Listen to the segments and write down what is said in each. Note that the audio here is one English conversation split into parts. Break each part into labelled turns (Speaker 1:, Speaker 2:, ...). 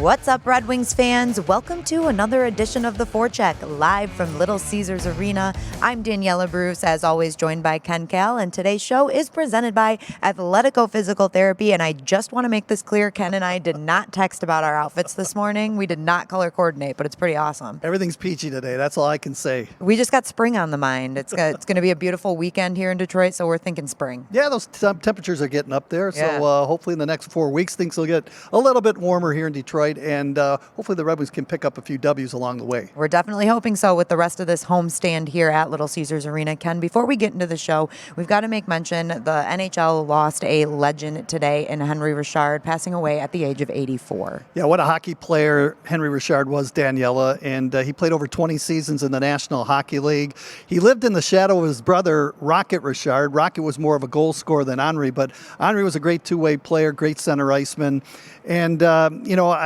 Speaker 1: What's up, Red Wings fans? Welcome to another edition of the Forecheck, live from Little Caesars Arena. I'm Daniella Bruce, as always, joined by Kal, and today's show is presented by Athletico Physical Therapy. And I just want to make this clear, Ken and I did not text about our outfits this morning. We did not color coordinate, but it's pretty awesome.
Speaker 2: Everything's peachy today. That's all I can say.
Speaker 1: We just got spring on the mind. It's going to be a beautiful weekend here in Detroit, so we're thinking spring.
Speaker 2: Yeah, those temperatures are getting up there.
Speaker 1: Yeah.
Speaker 2: So hopefully in the next 4 weeks, things will get a little bit warmer here in Detroit. And hopefully the Red Wings can pick up a few W's along the way.
Speaker 1: We're definitely hoping so with the rest of this homestand here at Little Caesars Arena. Ken, before we get into the show, we've got to make mention the NHL lost a legend today in Henry Rashard, passing away at the age of 84.
Speaker 2: Yeah, what a hockey player Henry Rashard was, Daniella. And he played over 20 seasons in the National Hockey League. He lived in the shadow of his brother, Rocket Rashard. Rocket was more of a goal scorer than Henry, but Henry was a great two-way player, great center iceman. And,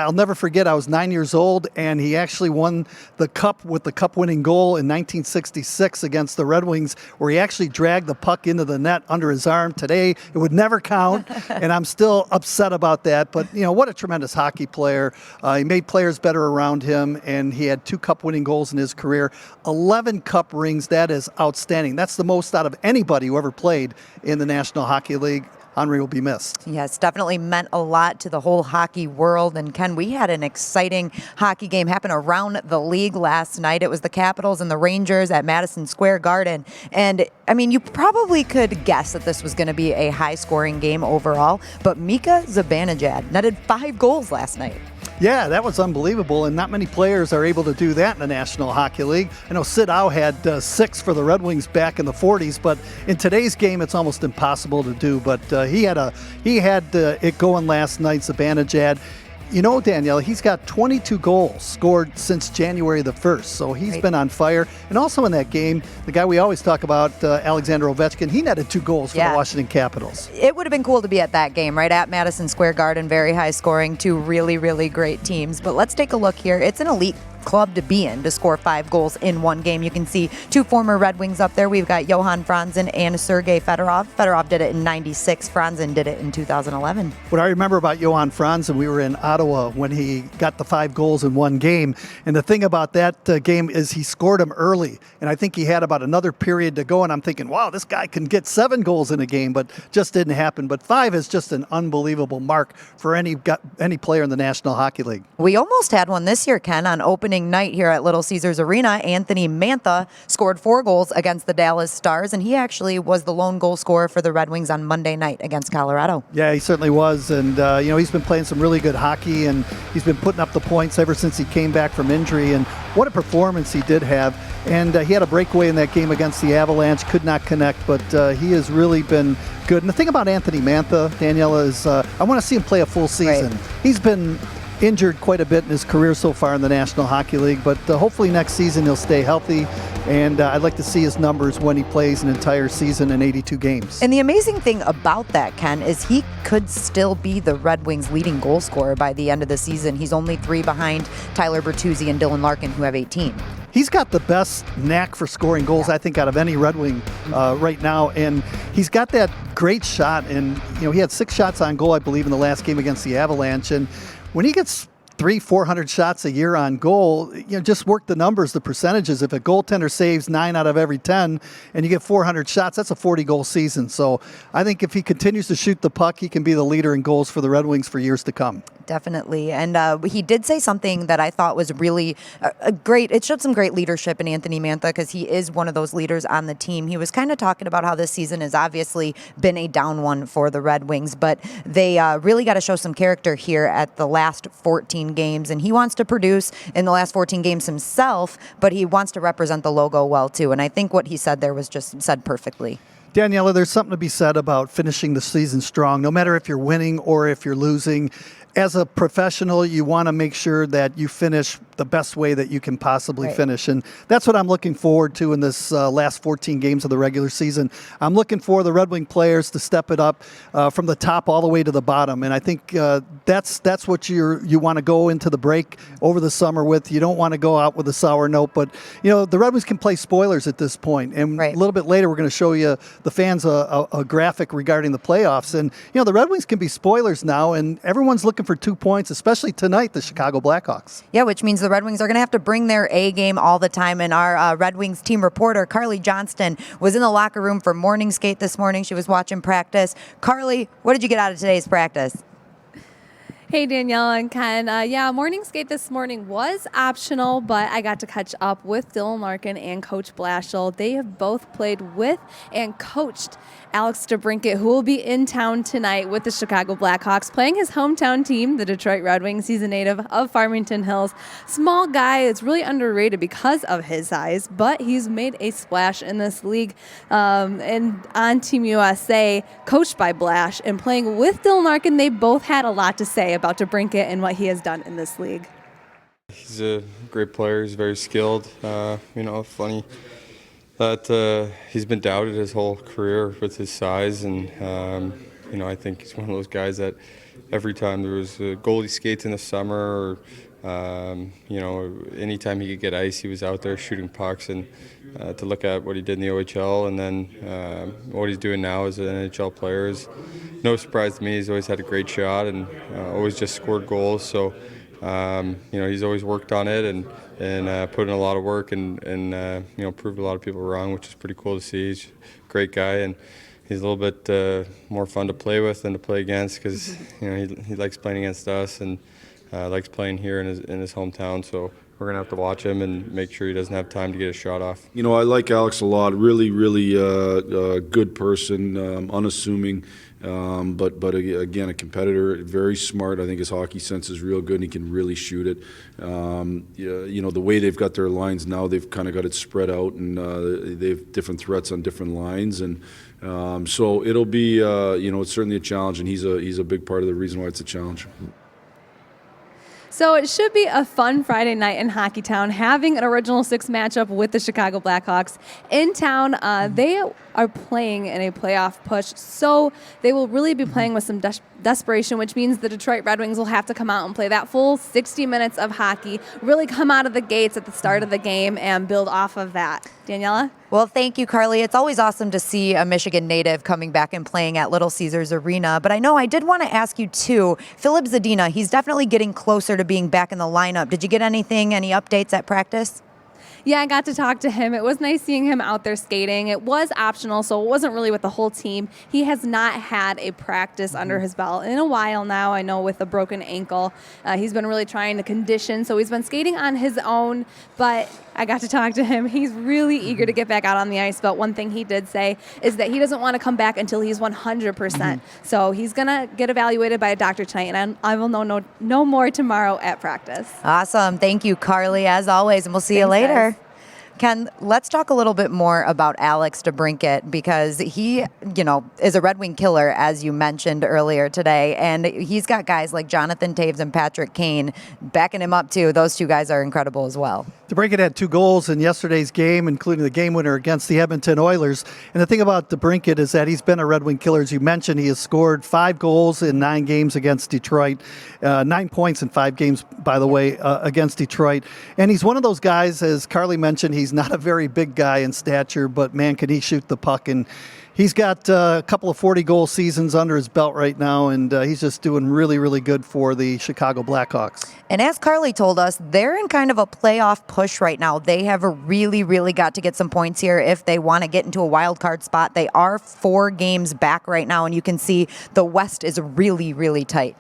Speaker 2: I'll never forget, I was 9 years old, and he actually won the Cup with the Cup-winning goal in 1966 against the Red Wings, where he actually dragged the puck into the net under his arm. Today, it would never count, and I'm still upset about that. But, what a tremendous hockey player. He made players better around him, and he had 2 Cup-winning goals in his career. 11 Cup rings, that is outstanding. That's the most out of anybody who ever played in the National Hockey League. Henry will be missed.
Speaker 1: Yes, definitely meant a lot to the whole hockey world. And Ken, we had an exciting hockey game happen around the league last night. It was the Capitals and the Rangers at Madison Square Garden. And you probably could guess that this was going to be a high-scoring game overall. But Mika Zibanejad netted 5 goals last night.
Speaker 2: Yeah, that was unbelievable, and not many players are able to do that in the National Hockey League. I know Sid Howe had 6 for the Red Wings back in the 40s, but in today's game, it's almost impossible to do. But he had it going last night, Zibanejad. Danielle, he's got 22 goals scored since January the 1st, so he's been on fire. And also in that game, the guy we always talk about, Alexander Ovechkin, he netted 2 goals for the Washington Capitals.
Speaker 1: It would have been cool to be at that game, right at Madison Square Garden, very high scoring, 2 really, really great teams. But let's take a look here. It's an elite club to be in to score 5 goals in one game. You can see 2 former Red Wings up there. We've got Johan Franzen and Sergei Fedorov. Fedorov did it in 96. Franzen did it in 2011.
Speaker 2: What I remember about Johan Franzen, we were in Ottawa when he got the 5 goals in one game. And the thing about that game is he scored them early. And I think he had about another period to go. And I'm thinking, wow, this guy can get 7 goals in a game, but just didn't happen. But 5 is just an unbelievable mark for any player in the National Hockey League.
Speaker 1: We almost had one this year, Ken, on opening night here at Little Caesars Arena. Anthony Mantha scored 4 goals against the Dallas Stars, and he actually was the lone goal scorer for the Red Wings on Monday night against Colorado.
Speaker 2: Yeah, he certainly was, and he's been playing some really good hockey, and he's been putting up the points ever since he came back from injury, and what a performance he did have. And he had a breakaway in that game against the Avalanche, could not connect, but he has really been good. And the thing about Anthony Mantha, Daniela, is I want to see him play a full season.
Speaker 1: Right.
Speaker 2: He's been injured quite a bit in his career so far in the National Hockey League, but hopefully next season he'll stay healthy, and I'd like to see his numbers when he plays an entire season in 82 games.
Speaker 1: And the amazing thing about that, Ken, is he could still be the Red Wings' leading goal scorer by the end of the season. He's only 3 behind Tyler Bertuzzi and Dylan Larkin, who have 18.
Speaker 2: He's got the best knack for scoring goals, I think, out of any Red Wing right now. And he's got that great shot. And, he had 6 shots on goal, I believe, in the last game against the Avalanche. And when he gets 300-400 shots a year on goal, just work the numbers, the percentages. If a goaltender saves 9 out of every 10 and you get 400 shots, that's a 40-goal season. So I think if he continues to shoot the puck, he can be the leader in goals for the Red Wings for years to come.
Speaker 1: Definitely. And he did say something that I thought was really great. It showed some great leadership in Anthony Mantha because he is one of those leaders on the team. He was kind of talking about how this season has obviously been a down one for the Red Wings, but they really got to show some character here at the last 14 games. And he wants to produce in the last 14 games himself, but he wants to represent the logo well too. And I think what he said there was just said perfectly.
Speaker 2: Daniela, there's something to be said about finishing the season strong, no matter if you're winning or if you're losing. As a professional, you want to make sure that you finish the best way that you can possibly finish. And that's what I'm looking forward to in this last 14 games of the regular season. I'm looking for the Red Wing players to step it up from the top all the way to the bottom. And I think that's what you want to go into the break over the summer with. You don't want to go out with a sour note. But, the Red Wings can play spoilers at this point. And a little bit later, we're going to show you the fans a graphic regarding the playoffs. And, the Red Wings can be spoilers now, and everyone's looking for 2 points, especially tonight, the Chicago Blackhawks.
Speaker 1: Yeah, which means the Red Wings are going to have to bring their A game all the time. And our Red Wings team reporter, Carly Johnston, was in the locker room for morning skate this morning. She was watching practice. Carly, what did you get out of today's practice?
Speaker 3: Hey, Danielle and Ken. Morning skate this morning was optional, but I got to catch up with Dylan Larkin and Coach Blashill. They have both played with and coached Alex DeBrincat, who will be in town tonight with the Chicago Blackhawks, playing his hometown team, the Detroit Red Wings. He's a native of Farmington Hills. Small guy. It's really underrated because of his size, but he's made a splash in this league and on Team USA, coached by Blash, and playing with Dylan Larkin. They both had a lot to say about DeBrincat and what he has done in this league.
Speaker 4: He's a great player. He's very skilled. Funny that he's been doubted his whole career with his size, and I think he's one of those guys that every time there was goalie skates in the summer, or anytime he could get ice, he was out there shooting pucks. And to look at what he did in the OHL and then what he's doing now as an NHL player is no surprise to me. He's always had a great shot and always just scored goals. So, he's always worked on it and put in a lot of work and proved a lot of people wrong, which is pretty cool to see. He's a great guy, and he's a little bit more fun to play with than to play against because he likes playing against us and likes playing here in his hometown. So we're going to have to watch him and make sure he doesn't have time to get a shot off.
Speaker 5: I like Alex a lot. Really, really good person, unassuming, but again, a competitor, very smart. I think his hockey sense is real good, and he can really shoot it. The way they've got their lines now, they've kind of got it spread out, and they have different threats on different lines. And so it'll be, it's certainly a challenge, and he's a big part of the reason why it's a challenge.
Speaker 3: So it should be a fun Friday night in Hockeytown, having an Original Six matchup with the Chicago Blackhawks in town. They are playing in a playoff push, so they will really be playing with some desperation, which means the Detroit Red Wings will have to come out and play that full 60 minutes of hockey, really come out of the gates at the start of the game and build off of that. Daniela?
Speaker 1: Well, thank you, Carly. It's always awesome to see a Michigan native coming back and playing at Little Caesars Arena. But I know I did want to ask you, too, Filip Zadina, he's definitely getting closer to being back in the lineup. Did you get any updates at practice?
Speaker 3: Yeah, I got to talk to him. It was nice seeing him out there skating. It was optional, so it wasn't really with the whole team. He has not had a practice under his belt in a while now. I know with a broken ankle. He's been really trying to condition, so he's been skating on his own, but I got to talk to him. He's really eager to get back out on the ice, but one thing he did say is that he doesn't want to come back until he's 100%. So he's going to get evaluated by a doctor tonight, and I will know more tomorrow at practice.
Speaker 1: Awesome. Thank you, Carly, as always, and we'll see you later.
Speaker 3: Guys.
Speaker 1: Ken, let's talk a little bit more about Alex DeBrincat because he, is a Red Wing killer, as you mentioned earlier today. And he's got guys like Jonathan Taves and Patrick Kane backing him up, too. Those two guys are incredible as well.
Speaker 2: DeBrincat had 2 goals in yesterday's game, including the game winner against the Edmonton Oilers. And the thing about DeBrincat is that he's been a Red Wing killer. As you mentioned, he has scored 5 goals in 9 games against Detroit, 9 points in 5 games, by the way, against Detroit. And he's one of those guys, as Carly mentioned, he's not a very big guy in stature, but man, can he shoot the puck. And he's got a couple of 40-goal seasons under his belt right now, and he's just doing really, really good for the Chicago Blackhawks.
Speaker 1: And as Carly told us, they're in kind of a playoff push right now. They have really, really got to get some points here if they want to get into a wild card spot. They are 4 games back right now, and you can see the West is really, really tight.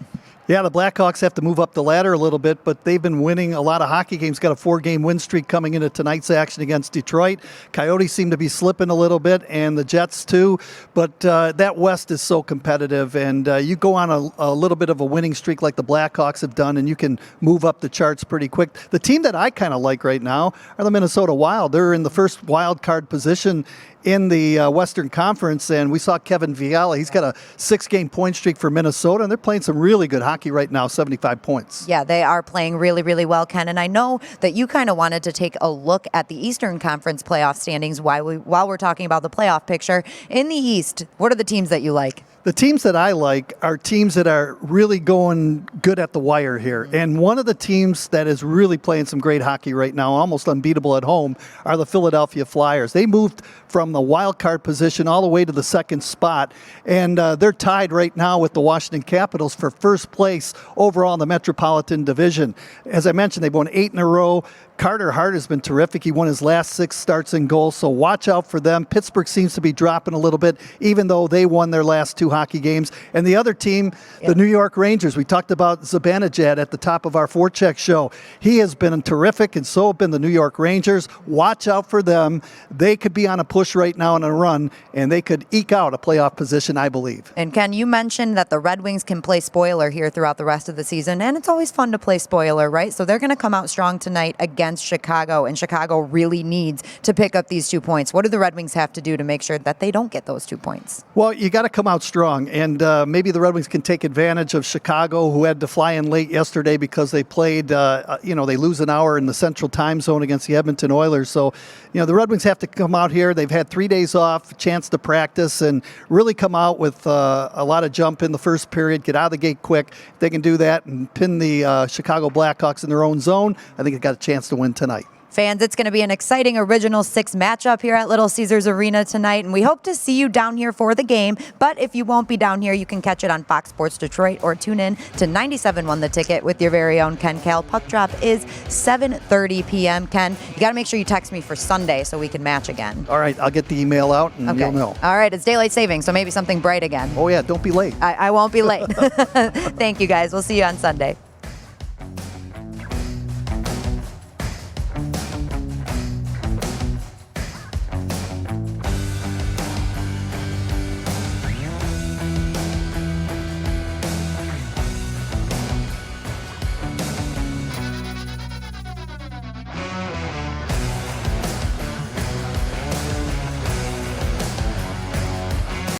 Speaker 2: Yeah, the Blackhawks have to move up the ladder a little bit, but they've been winning a lot of hockey games. Got a 4-game win streak coming into tonight's action against Detroit. Coyotes seem to be slipping a little bit, and the Jets too. But that West is so competitive, and you go on a little bit of a winning streak like the Blackhawks have done, and you can move up the charts pretty quick. The team that I kind of like right now are the Minnesota Wild. They're in the first wild card position in the Western Conference, and we saw Kevin Fiala. He's got a 6-game point streak for Minnesota, and they're playing some really good hockey right now, 75 points.
Speaker 1: Yeah, they are playing really, really well, Ken. And I know that you kind of wanted to take a look at the Eastern Conference playoff standings while we're talking about the playoff picture. In the East, what are the teams that you like?
Speaker 2: The teams that I like are teams that are really going good at the wire here. And one of the teams that is really playing some great hockey right now, almost unbeatable at home, are the Philadelphia Flyers. They moved from the wild card position all the way to the second spot, and they're tied right now with the Washington Capitals for first place overall in the Metropolitan Division. As I mentioned, they've won 8 in a row. Carter Hart has been terrific. He won his last 6 starts and goals, so watch out for them. Pittsburgh seems to be dropping a little bit, even though they won their last 2 hockey games. And the other team, the New York Rangers, we talked about Zibanejad at the top of our Forecheck show. He has been terrific, and so have been the New York Rangers. Watch out for them. They could be on a push right now and a run, and they could eke out a playoff position, I believe.
Speaker 1: And Ken, you mentioned that the Red Wings can play spoiler here throughout the rest of the season, and it's always fun to play spoiler, right? So they're going to come out strong tonight against Chicago, and Chicago really needs to pick up these 2 points. What do the Red Wings have to do to make sure that they don't get those 2 points?
Speaker 2: Well, you got to come out strong, and maybe the Red Wings can take advantage of Chicago, who had to fly in late yesterday because they played, they lose an hour in the Central Time Zone against the Edmonton Oilers. So, the Red Wings have to come out here. They've had 3 days off, a chance to practice, and really come out with a lot of jump in the first period, get out of the gate quick. If they can do that and pin the Chicago Blackhawks in their own zone, I think they've got a chance to win tonight.
Speaker 1: Fans, it's going to be an exciting Original Six matchup here at Little Caesars Arena tonight, and we hope to see you down here for the game. But if you won't be down here, you can catch it on Fox Sports Detroit or tune in to 97.1 The Ticket with your very own Ken Kal. Puck drop is 7:30 p.m. Ken, you got to make sure you text me for Sunday so we can match again.
Speaker 2: All right, I'll get the email out and you'll know.
Speaker 1: All right, it's daylight savings, so maybe something bright again.
Speaker 2: Oh, yeah, don't be late.
Speaker 1: I won't be late. Thank you, guys. We'll see you on Sunday.